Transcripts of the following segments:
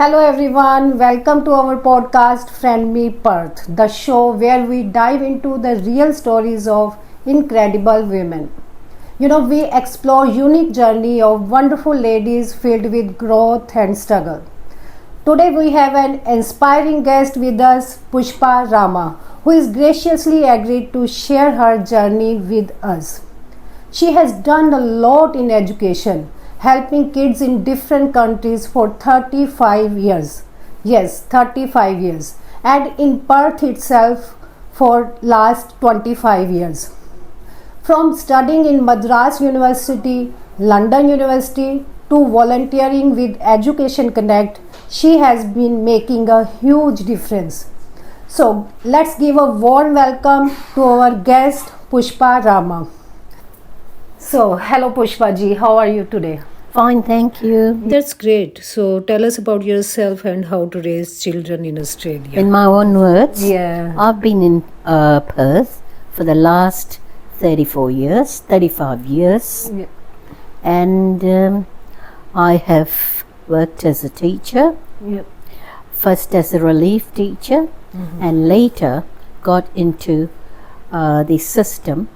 Hello everyone, welcome to our podcast Friend Me Perth, the show where we dive into the real stories of incredible women. We explore unique journey of wonderful ladies filled with growth and struggle. Today we have an inspiring guest with us, Pushpa Rama, who is graciously agreed to share her journey with us. She has done a lot in education, helping kids in different countries for 35 years. Yes, 35 years. And in Perth itself for last 25 years. From studying in Madras University, London University to volunteering with Education Connect, she has been making a huge difference. So, let's give a warm welcome to our guest Pushpa Rama. So, hello Pushpa ji, how are you today? Fine, thank you. That's great. So tell us about yourself and how to raise children in Australia. In my own words, Yeah. I've been in Perth for the last 35 years, Yeah. and I have worked as a teacher, Yeah. first as a relief teacher, and later got into the system,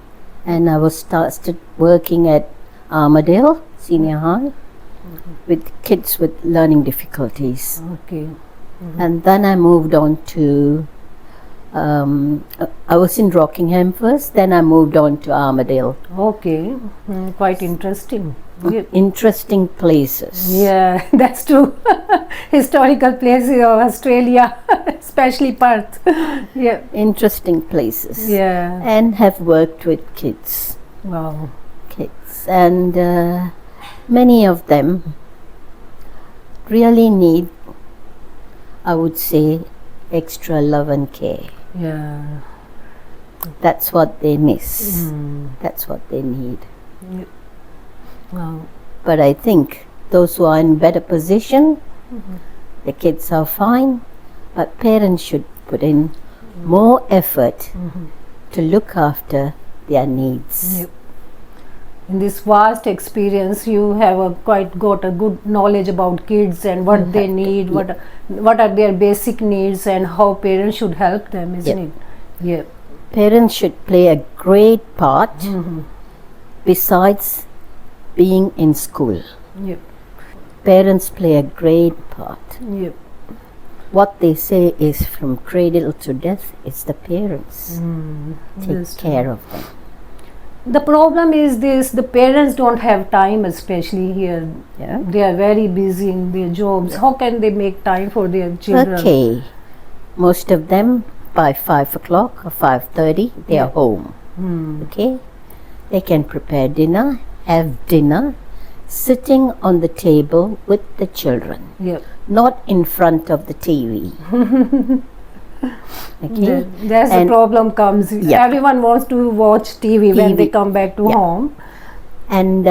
and I was started working at Armadale Senior High with kids with learning difficulties. Okay. And then I moved on to, I was in Rockingham first, then I moved on to Armadale. Okay. Quite interesting. Yeah. Interesting places. Yeah, that's true. Historical places of Australia, especially Perth. Yeah. Interesting places. Yeah. And have worked with kids. Wow. And many of them really need, I would say, extra love and care. Yeah. That's what they miss. That's what they need. Yeah. Wow. But I think those who are in better position, the kids are fine, but parents should put in more effort to look after their needs. Yep. In this vast experience, you have got a good knowledge about kids and what they need, what are their basic needs, and how parents should help them, isn't it? Yeah. Parents should play a great part besides being in school. Yep. Parents play a great part. Yep. What they say is from cradle to death, it's the parents. Take care of them. The problem is this: the parents don't have time, especially here. Yeah. They are very busy in their jobs. How can they make time for their children? Okay. Most of them by 5 o'clock or 5:30 they are home. Okay. They can prepare dinner, have dinner, sitting on the table with the children, Yep. not in front of the TV. Okay. That's the problem comes. Yeah. Everyone wants to watch TV when they TV. come back to home. And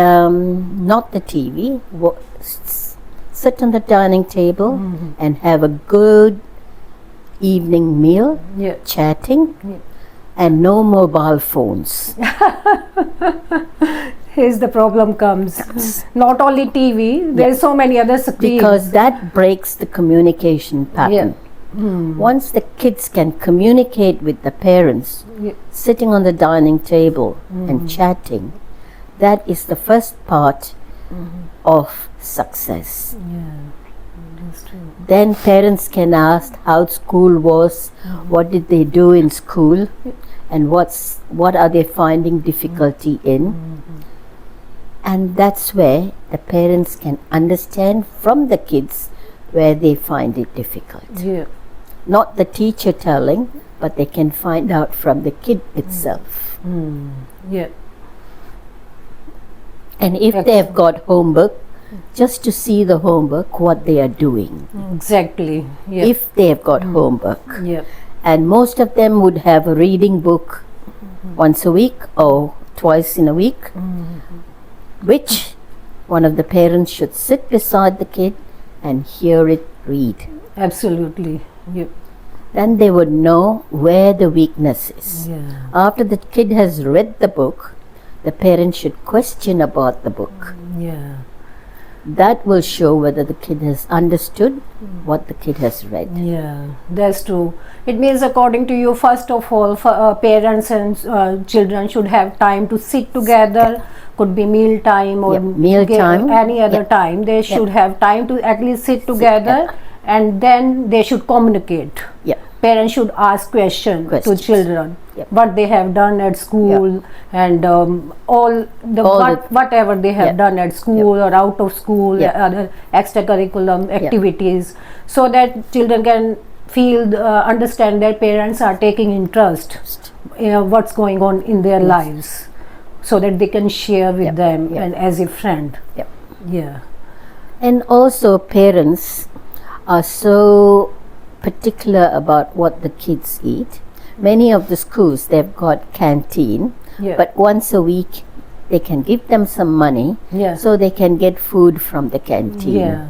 not the TV. Sit on the dining table and have a good evening meal, Yeah. chatting, Yeah. and no mobile phones. Here's the problem comes. Not only TV, there's so many other screens. Because that breaks the communication pattern. Once the kids can communicate with the parents, Yeah. sitting on the dining table and chatting, that is the first part of success. Yeah, that's true. Then parents can ask how school was, what did they do in school, and what are they finding difficulty in. And that's where the parents can understand from the kids where they find it difficult. Yeah. Not the teacher telling, but they can find out from the kid itself. Yeah. And if they have got homework, just to see the homework, what they are doing. Exactly. Yeah. If they have got homework. Yeah. And most of them would have a reading book once a week or twice in a week, which one of the parents should sit beside the kid and hear it read. Absolutely. Yeah. Then they would know where the weakness is. Yeah. After the kid has read the book, the parent should question about the book. Yeah. that will show whether the kid has understood what the kid has read. Yeah, that's true. It means, according to you, first of all, parents and children should have time to sit together. Could be meal time or Meal time. any other time. They should have time to at least sit together, and then they should communicate. Yeah. Parents should ask questions to children. Yep. What they have done at school, and whatever they have done at school or out of school, other extracurriculum activities, so that children can feel, understand that parents are taking interest in what's going on in their lives, so that they can share with them and as a friend. Yep. Yeah. And also parents are so particular about what the kids eat. Many of the schools, they've got canteen, but once a week they can give them some money so they can get food from the canteen. Yeah.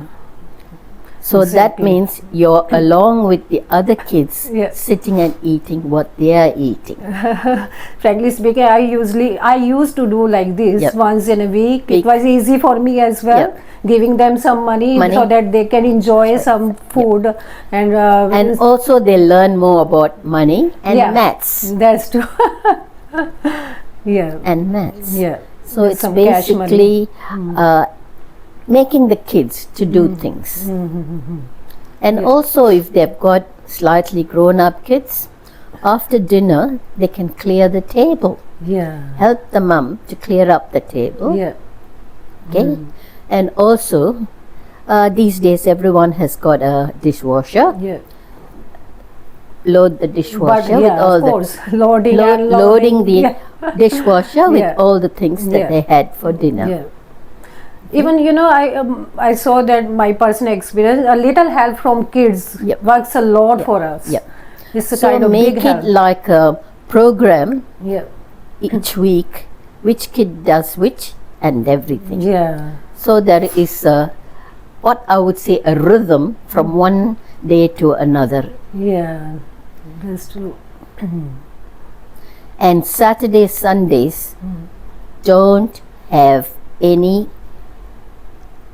So that means you're along with the other kids sitting and eating what they are eating. Frankly speaking, I used to do like this once in a week. It was easy for me as well, giving them some money so that they can enjoy some food, and also they learn more about money and maths. That's true. And maths. Yeah. So it's basically making the kids to do things. And also, if they've got slightly grown up kids, after dinner they can clear the table. Help the mum to clear up the table. Okay. And also, these days everyone has got a dishwasher. Load the dishwasher with all loading the dishwasher with all the things that they had for dinner. Even I saw that my personal experience, a little help from kids works a lot for us. It's a kind of make big help. it like a program each week, which kid does which and everything. So there is what I would say a rhythm from one day to another. That's true. And Saturdays, Sundays don't have any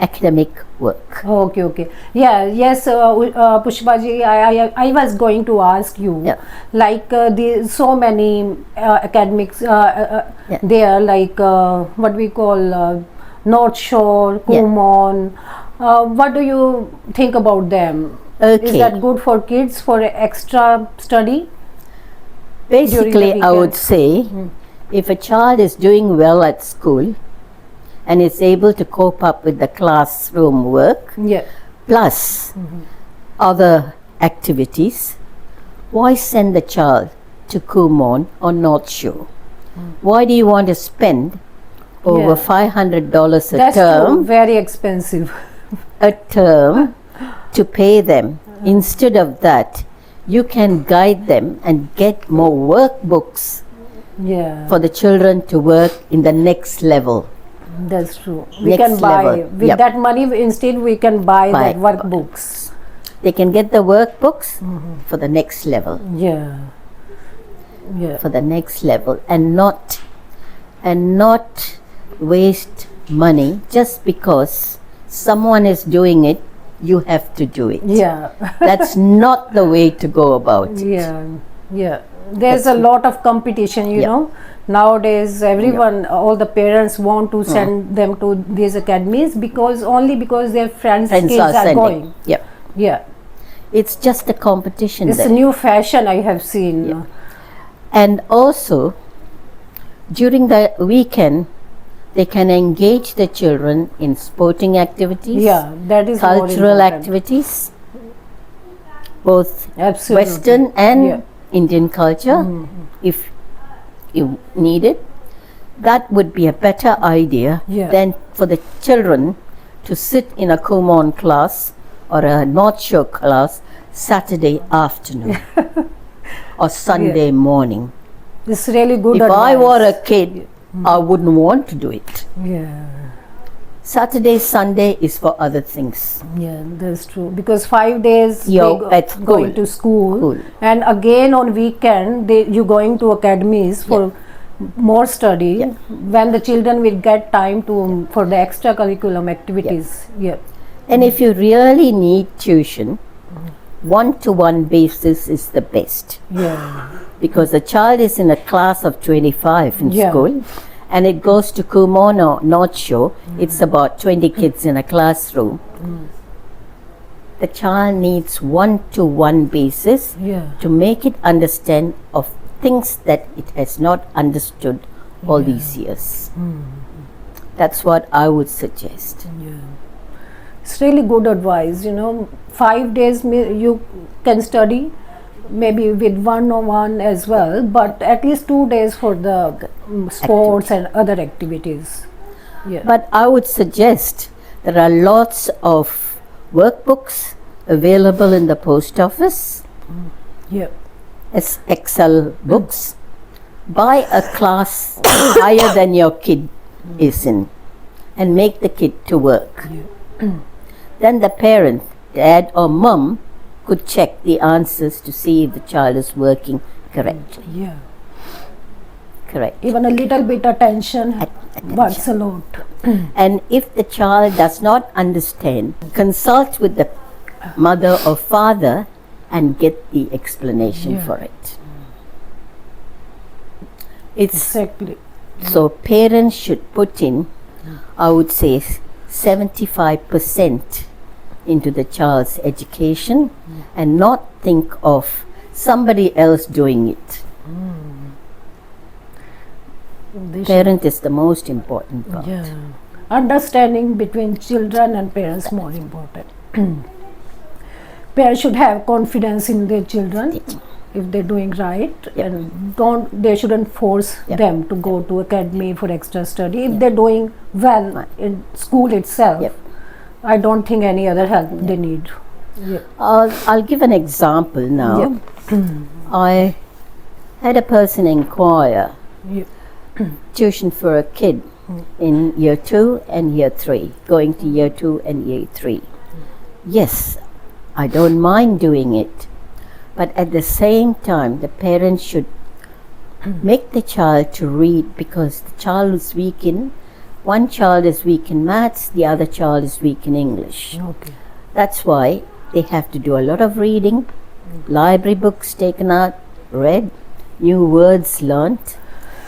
academic work. Okay. Yes, Pushpaji, I was going to ask you, like so many academics there, like what we call North Shore, Kumon. What do you think about them? Is that good for kids for extra study? Basically, I would say if a child is doing well at school and is able to cope up with the classroom work plus other activities, why send the child to Kumon or North Shore? Why do you want to spend over $500 That's true, very expensive. a term to pay them? Instead of that, you can guide them and get more workbooks for the children to work in the next level. That's true. We can buy with that money. Instead, we can buy that workbooks. They can get the workbooks for the next level. For the next level, and not waste money just because someone is doing it. You have to do it. That's not the way to go about it. There's a lot of competition, you know. Nowadays, everyone, all the parents want to send them to these academies because their friends kids are going. It's just a competition. It's a new fashion I have seen. And also, during the weekend, they can engage the children in sporting activities, that is cultural activities, both Western and Indian culture, if you need it. That would be a better idea than for the children to sit in a Kumon class or a North Shore class Saturday afternoon or Sunday morning. It's really good If advice. I were a kid, I wouldn't want to do it. Saturday, Sunday is for other things. That's true. Because 5 days going to school, and again on weekend you're going to academies for more study, Yeah. when the children will get time to for the extracurriculum activities. Yeah. And if you really need tuition, one-to-one basis is the best. Yeah. Because the child is in a class of 25 in Yeah. school, and it goes to Kumono North Shore, it's about 20 kids in a classroom. The child needs one-to-one basis Yeah. to make it understand of things that it has not understood all these years. That's what I would suggest. It's really good advice. 5 days you can study, maybe with one-on-one as well, but at least 2 days for the sports and other activities. Yeah. But I would suggest there are lots of workbooks available in the post office Yeah. as Excel books. Buy a class higher than your kid is in and make the kid to work. Then the parent, dad or mum, could check the answers to see if the child is working correctly. Yeah. Correct. Even a little bit attention works a lot. And if the child does not understand, consult with the mother or father and get the explanation Yeah. for it. It's Exactly. so parents should put in, I would say, 75% into the child's education and not think of somebody else doing it. They should- Parent is the most important part. Yeah. Understanding between children and parents more important. Parents should have confidence in their children if they're doing right, and they shouldn't force them to go to academy for extra study. If they're doing well in school itself, Yep. I don't think any other help they need. Yeah. I'll give an example now. I had a person inquire Yeah. tuition for a kid in year 2 and year 3, going to year 2 and year 3. Yes, I don't mind doing it, but at the same time, the parents should make the child to read, because the child is weak in, one child is weak in maths, the other child is weak in English. Okay. That's why they have to do a lot of reading, library books taken out, read, new words learnt,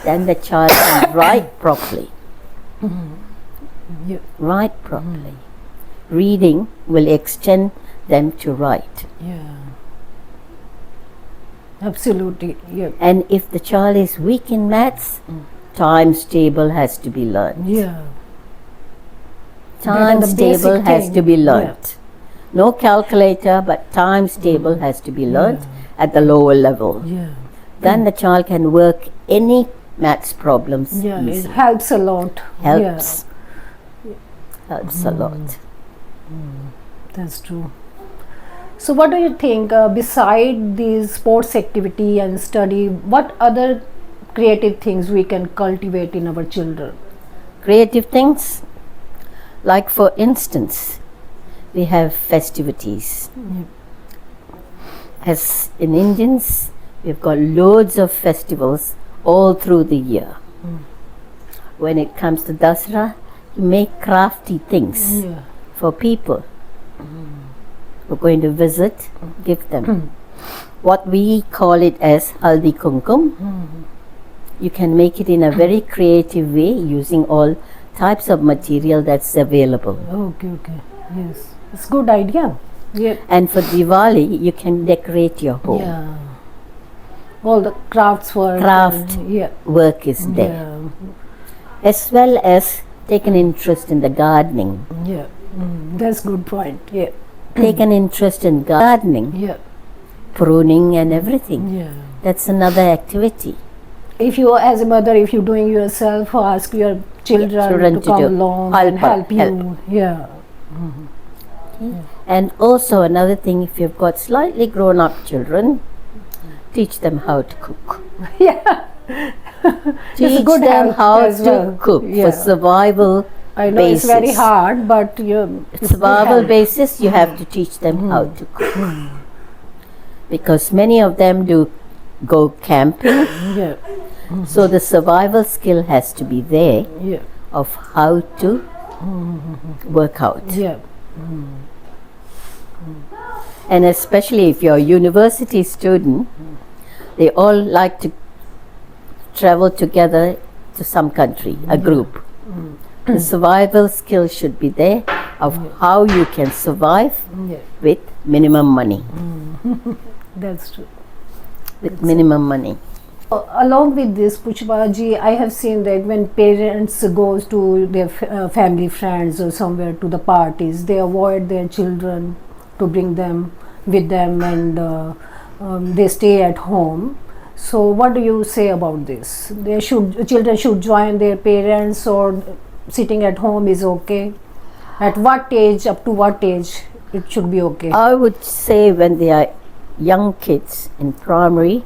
then the child can write properly. Yeah. Write properly. Reading will extend them to write. Yeah. Absolutely. Yeah. And if the child is weak in maths, times table has to be learnt. Yeah. Times the table basic has thing. to be learnt. No calculator, but times table has to be learnt at the lower level. Yeah. Then the child can work any maths problems Yeah. It easily. helps a lot. Helps. Helps a lot. That's true. So, what do you think, beside these sports activity and study, what other creative things we can cultivate in our children? Creative things, like for instance, we have festivities. As in Indians, we've got loads of festivals all through the year. When it comes to Dasara, you make crafty things Yeah. for people. We're going to visit, give them. What we call it as haldi kumkum. You can make it in a very creative way using all types of material that's available. Okay, okay. Yes. It's good idea. Yeah. And for Diwali, you can decorate your home. Yeah. All the crafts work. Craft. Yeah. Work is there. Yeah. As well as take an interest in the gardening. Yeah. That's good point. Yeah. Take an interest in gardening, Yeah. pruning and everything. Yeah. That's another activity. If you, as a mother, if you're doing yourself, ask your children to to come do. along and help you. Help. Yeah. And also another thing, if you've got slightly grown up children, teach them how to cook. Yeah. Teach good them help how as to well. cook Yeah. for survival I know basis. it's very hard, but it's good Survival help. basis, you have to teach them how to cook. Because many of them do go camping, Yeah. So the survival skill has to be there Yeah. of how to work out. Yeah. And especially if you're a university student, they all like to travel together to some country, a group. The survival skill should be there of how you can survive Yeah. with minimum money. That's true. With minimum money. Along with this, Pushpaji, I have seen that when parents goes to their family friends or somewhere to the parties, they avoid their children to bring them with them, and they stay at home. So, what do you say about this? Children should join their parents, or sitting at home is okay? At what age? Up to what age it should be okay? I would say when they are young kids in primary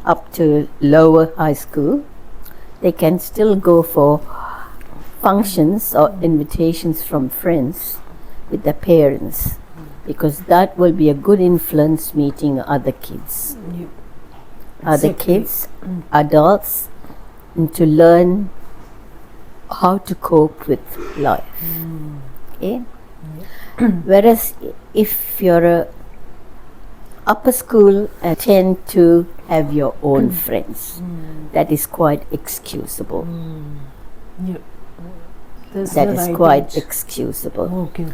up to lower high school, they can still go for functions or invitations from friends with their parents, because that will be a good influence meeting other kids. Yeah. Other Exactly. kids, adults, and to learn how to cope with life. Okay? Whereas if you're a upper school, tend to have your own friends. That is quite excusable. Yeah. That's That the is right quite age. excusable. Okay.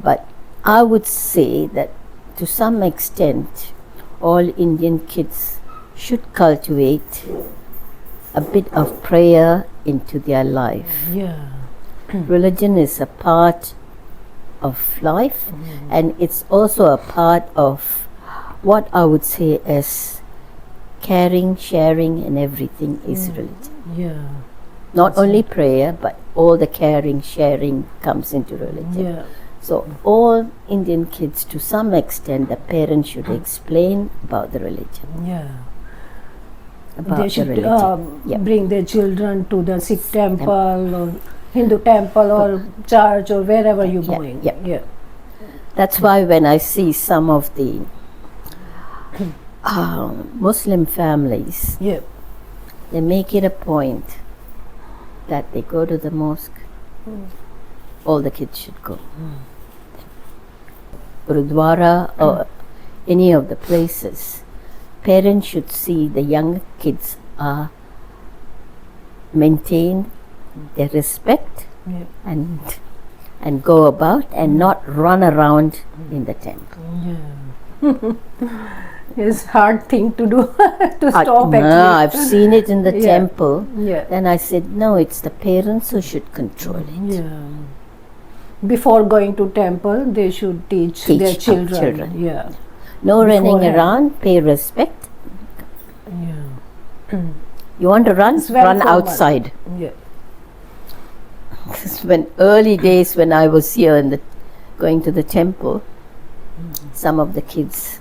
But I would say that to some extent, all Indian kids should cultivate a bit of prayer into their life. Yeah. Religion is a part of life, and it's also a part of what I would say as caring, sharing, and everything is religion. Yeah. Not only prayer, but all the caring, sharing comes into religion. Yeah. So all Indian kids, to some extent, the parents should explain about the religion. Yeah. About They the should religion. Yeah. bring their children to the Sikh temple or Hindu temple or church or wherever you're Yeah, going. yeah. Yeah. That's why when I see some of the Muslim families, Yeah. they make it a point that they go to the mosque. All the kids should go. Gurudwara or any of the places, parents should see the young kids are maintain their respect Yeah. and go about and not run around in the temple. It's hard thing to do to stop No, actually. I've seen it in the Yeah. temple. Yeah. Then I said, no, it's the parents who should control it. Yeah. Before going to temple, they should teach Teach their our children. children. Yeah. No running Beforehand. around, pay respect. Yeah. You want to run? It's very Run formal. outside. Yeah. When early days when I was here and going to the temple, some of the kids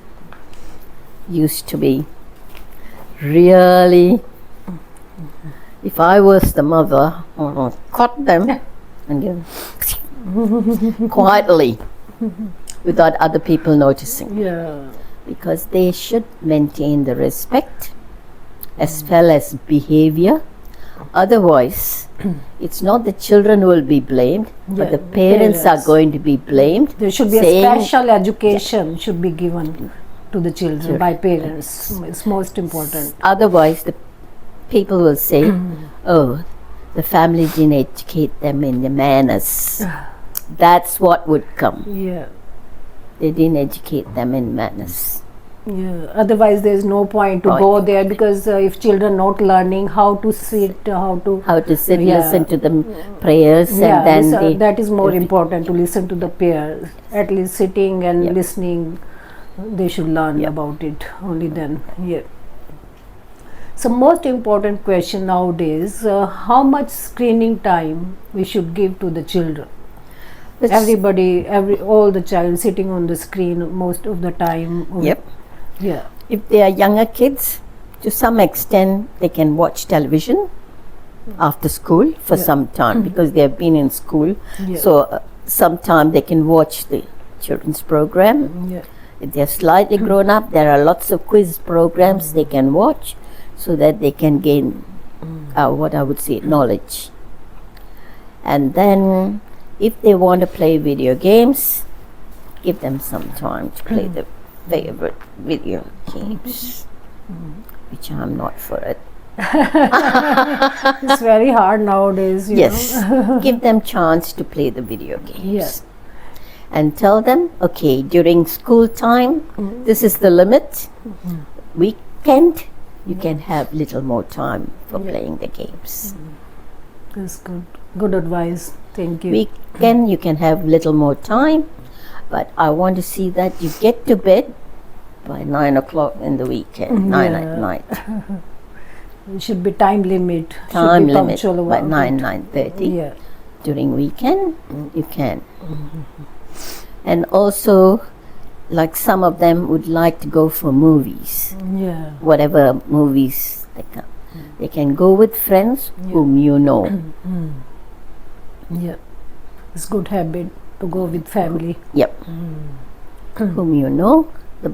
used to be really, if I was the mother, caught them and give quietly without other people noticing, Yeah. because they should maintain the respect as well as behavior. Otherwise, it's not the children who will be blamed, but Yeah, the parents are parents. going to be blamed. There should be a saying- special education should be given to the children by parents. It's most important. Otherwise, the people will say, oh, the family didn't educate them in the manners. That's what would come. Yeah. They didn't educate them in manners. Yeah. Otherwise, there is no point to Right. go there, because if children not learning how to sit, how to How to sit, Yeah. listen to the prayers, yeah, and then this, they, that is more important, to listen to the prayers. At least sitting and Yeah. listening, they should learn Yeah. about it. Only then. Yeah. So most important question nowadays: how much screening time we should give to the children? It's- All the child sitting on the screen most of the time. Yep. Yeah. If they are younger kids, to some extent they can watch television after school for Yeah. some time because they have been in school. Yeah. So sometime they can watch the children's program. Yeah. If they're slightly grown up, there are lots of quiz programs they can watch so that they can gain what I would say, knowledge. And then if they want to play video games, give them some time to play the favorite video games, which I'm not for it. It's very hard nowadays, you Yes, know. give them chance to play the video games. Yes. And tell them, okay, during school time, this is the limit. Weekend, you can have little more time for playing the games. That's good. Good advice. Thank you. Weekend, you can have little more time, but I want to see that you get to bed by 9 o'clock in the weekend, 9 at night. It should be time limit. Time should be limit punctual by about 9, it. 9:30. Yeah. During weekend, you can. And also, like some of them would like to go for movies, Yeah. whatever movies they can. They can go with friends whom you know. Yeah. It's good habit to go with family. Yep. Whom you know, the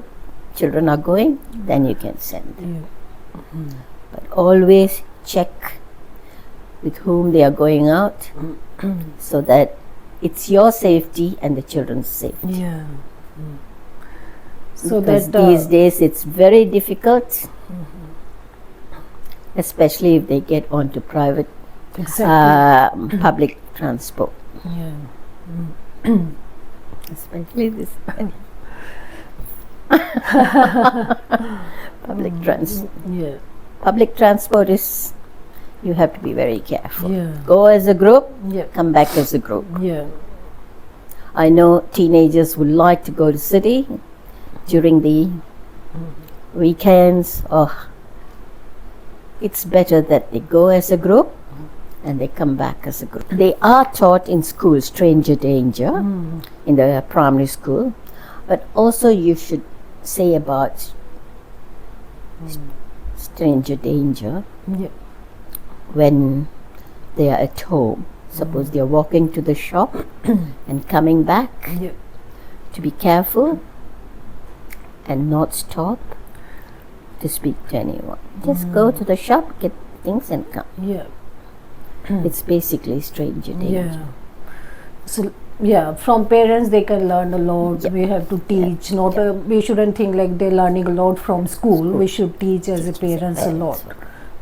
children are going, then you can send them. Yeah. But always check with whom they are going out so that it's your safety and the children's safety. Yeah. So Because that these days it's very difficult, especially if they get onto private exactly. public transport. Yeah. Especially this Yeah. public transport is, you have to be very careful. Yeah. Go as a group, Yeah. come back as a group. Yeah. I know teenagers would like to go to city during the weekends. It's better that they go as a group and they come back as a group. They are taught in school stranger danger in the primary school, but also you should say about stranger danger Yeah. when they are at home. Suppose they are walking to the shop and coming back, Yeah. to be careful and not stop to speak to anyone. Just go to the shop, get things and come. Yeah. It's basically stranger danger. Yeah. So yeah, from parents they can learn a lot. Yeah. We have to teach. Not we shouldn't think like they're learning a lot from school. We should teach as a parents a lot.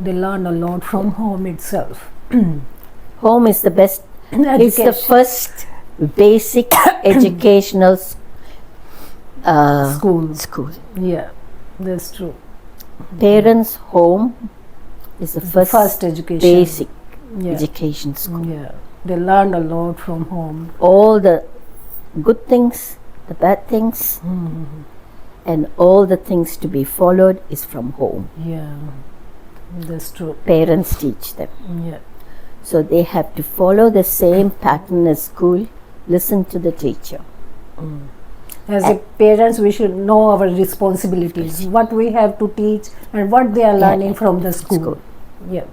They learn a lot from home itself. Home is the best. It's the Education. first basic educational School. Yeah, that's true. Parents' home is the First education. basic Yeah. education school. Yeah, they learn a lot from home. All the good things, the bad things, and all the things to be followed is from home. Yeah, that's true. Parents teach them. Yeah. So they have to follow the same pattern as school, listen to the teacher. As a parents, we should know our responsibilities, what we have to teach and what they are learning from the school. Yeah.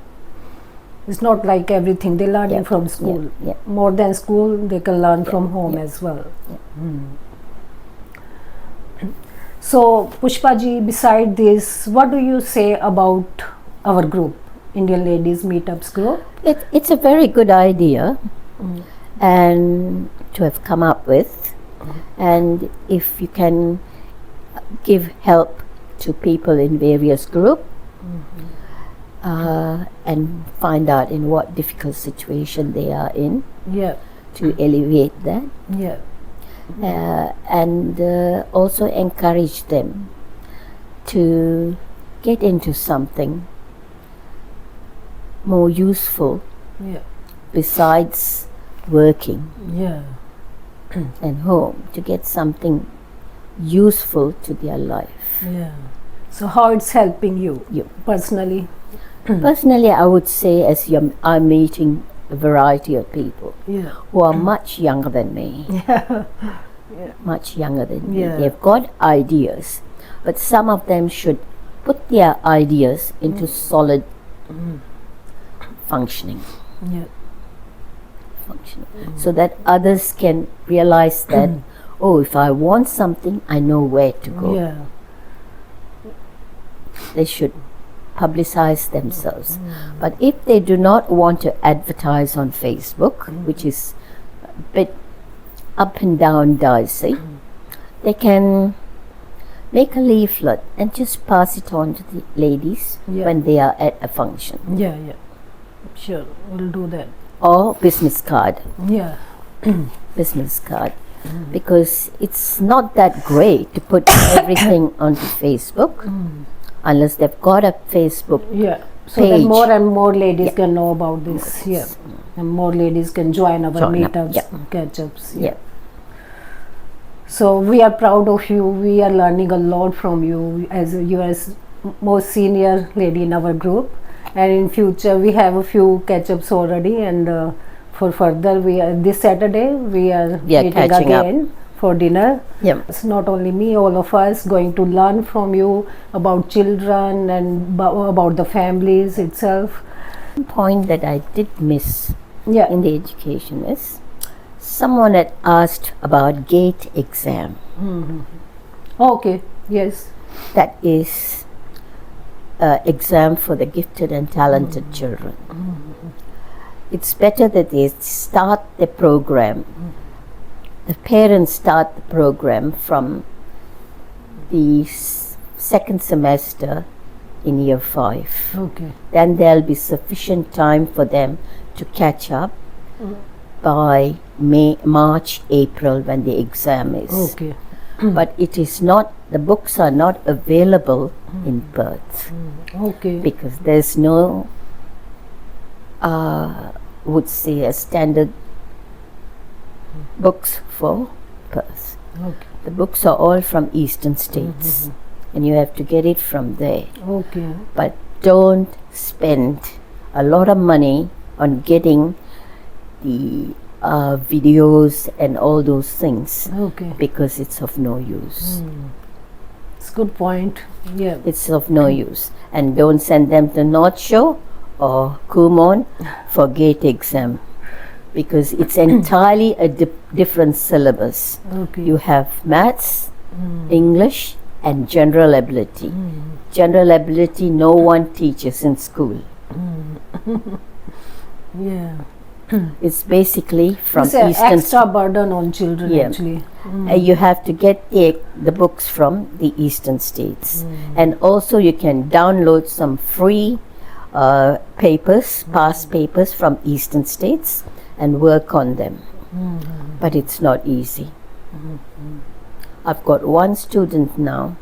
It's not like everything they learning from school. Yeah. More than school, they can learn from home as well. So, Pushpa ji, beside this, what do you say about our group, Indian Ladies Meetups group? It's a very good idea and to have come up with, and if you can give help to people in various groups and find out in what difficult situation they are in Yeah. to alleviate that, Yeah. and also encourage them to get into something more useful Yeah. besides working Yeah. and home, to get something useful to their life. Yeah. So, how it's helping you personally? Personally, I would say I'm meeting a variety of people Yeah. who are much younger than me. Yeah. Much younger than me. Yeah. They've got ideas, but some of them should put their ideas into solid functioning, so that others can realize that, oh, if I want something, I know where to go. Yeah. They should publicize themselves. But if they do not want to advertise on Facebook, which is a bit up and down dicey, they can make a leaflet and just pass it on to the ladies when they are at a function. Yeah, sure, we'll do that. Or business card. Yeah. Business card. Because it's not that great to put everything onto Facebook unless they've got a Facebook So page. that more and more ladies can know about this. And more ladies can join our meetups, catch-ups. So we are proud of you. We are learning a lot from you as you are most senior lady in our group. And in future we have a few catch-ups already, and for further we are this Saturday we are meeting again for dinner. It's not only me, all of us going to learn from you about children and about the families itself. One point that I did miss in the education is someone had asked about GATE exam. Okay, yes. That is exam for the gifted and talented children. It's better that they start the program. The parents start the program from the second semester in year 5. Okay. Then there'll be sufficient time for them to catch up by March, April when the exam is. Okay. But it is not, the books are not available in Perth. Okay. Because there's no, would say, a standard books for Perth. Okay. The books are all from eastern states and you have to get it from there. Okay. But don't spend a lot of money on getting the videos and all those things because it's of no use. It's a good point. It's of no use. And don't send them to North Shore or Kumon for GATE exam because it's entirely a different syllabus. You have maths, English and general ability. General ability no one teaches in school. It's basically from it's an eastern extra burden on children actually. You have to get the books from the eastern states, and also you can download some free papers, past papers from eastern states and work on them. But it's not easy. I've got one student now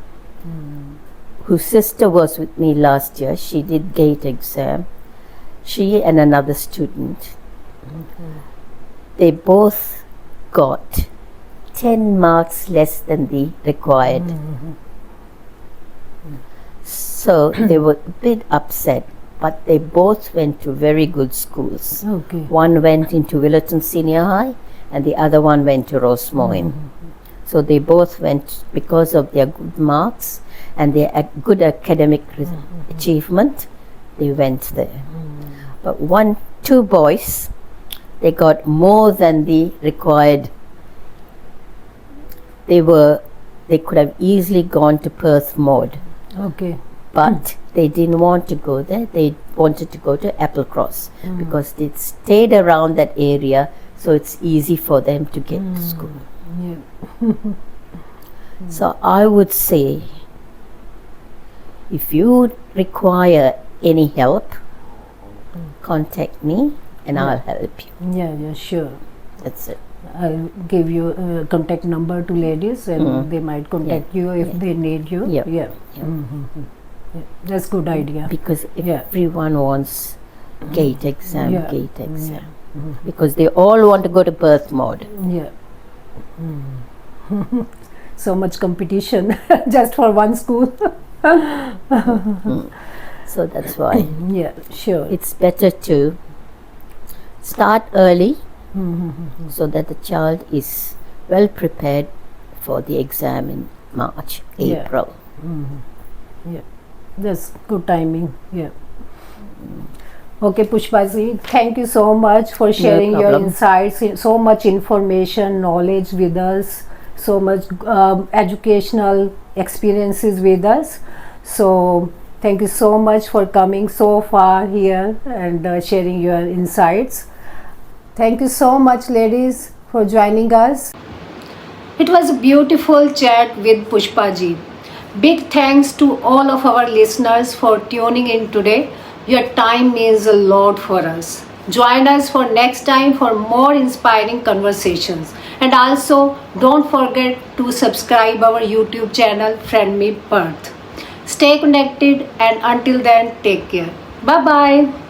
whose sister was with me last year. She did GATE exam. She and another student. They both got 10 marks less than the required. So they were a bit upset, but they both went to very good schools. One went into Willerton Senior High and the other one went to Rosemoyne. So they both went because of their good marks and their good academic achievement. They went there. But two boys, they got more than the required. They could have easily gone to Perth Mod. But they didn't want to go there. They wanted to go to Applecross because they stayed around that area, so it's easy for them to get to school. So I would say, if you require any help, contact me and I'll help you. Sure. That's it. I'll give you a contact number to ladies and they might contact you if they need you. That's good idea. Because everyone wants GATE exam, GATE exam. Because they all want to go to Perth Mod. So much competition just for one school. So that's why. Sure. It's better to start early so that the child is well prepared for the exam in March, April. That's good timing. Okay, Pushpaji, thank you so much for sharing your insights, so much information, knowledge with us, so much educational experiences with us. So Thank you so much for coming so far here and sharing your insights. Thank you so much, ladies, for joining us. It was a beautiful chat with Pushpa ji. Big thanks to all of our listeners for tuning in today. Your time means a lot for us. Join us for next time for more inspiring conversations. And also don't forget to subscribe our YouTube channel Friend Me Perth. Stay connected and until then take care. Bye bye.